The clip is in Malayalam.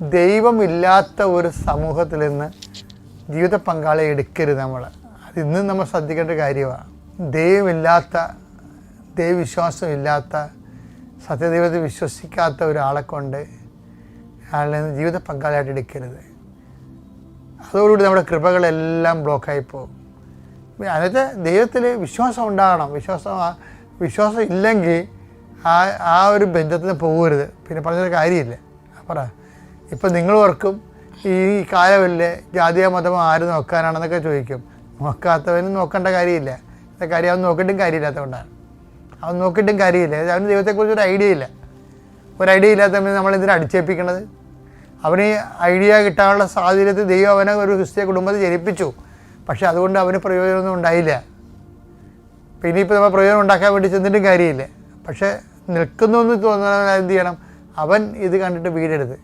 ദൈവമില്ലാത്ത ഒരു സമൂഹത്തിൽ നിന്ന് ജീവിത പങ്കാളിയെ എടുക്കരുത് നമ്മൾ. അത് ഇന്നും നമ്മൾ ശ്രദ്ധിക്കേണ്ട കാര്യമാണ്. ദൈവവിശ്വാസമില്ലാത്ത സത്യദൈവത്തിൽ വിശ്വസിക്കാത്ത ഒരാളെ കൊണ്ട് അയാളിൽ നിന്ന് ജീവിത പങ്കാളിയായിട്ട് എടുക്കരുത്. അതോടുകൂടി നമ്മുടെ കൃപകളെല്ലാം ബ്ലോക്കായി പോകും. അതിനകത്ത് ദൈവത്തിൽ വിശ്വാസം ഉണ്ടാകണം. വിശ്വാസം ഇല്ലെങ്കിൽ ആ ഒരു ബന്ധത്തിന് പോകരുത്. പിന്നെ പറഞ്ഞൊരു കാര്യമില്ല. പറ, ഇപ്പം നിങ്ങൾ ഓർക്കും ഈ കാലമല്ലേ ജാതിയോ മതമോ ആര് നോക്കാനാണെന്നൊക്കെ ചോദിക്കും. നോക്കാത്തവനും നോക്കേണ്ട കാര്യമില്ല. കാര്യം അവൻ നോക്കിയിട്ടും കാര്യമില്ലാത്തതുകൊണ്ടാണ്. അവൻ നോക്കിയിട്ടും കാര്യമില്ല. അവന് ദൈവത്തെക്കുറിച്ച് ഒരു ഐഡിയ ഇല്ല. ഇല്ലാത്തവന് നമ്മളെന്തിനാണ് അടിച്ചേൽപ്പിക്കണത്? അവന് ഐഡിയ കിട്ടാനുള്ള സാഹചര്യത്തിൽ ദൈവം അവനെ ഒരു ക്രിസ്തീയ കുടുംബത്തിൽ ജനിപ്പിച്ചു. പക്ഷെ അതുകൊണ്ട് അവന് പ്രയോജനമൊന്നും ഉണ്ടായില്ല. പിന്നെ ഇപ്പോൾ നമ്മൾ പ്രയോജനം ഉണ്ടാക്കാൻ വേണ്ടി ചെന്നിട്ടും കാര്യമില്ല. പക്ഷേ നിൽക്കുന്നു എന്ന് തോന്നുന്ന എന്ത് ചെയ്യണം? അവൻ ഇത് കണ്ടിട്ട് വീടെടുത്ത്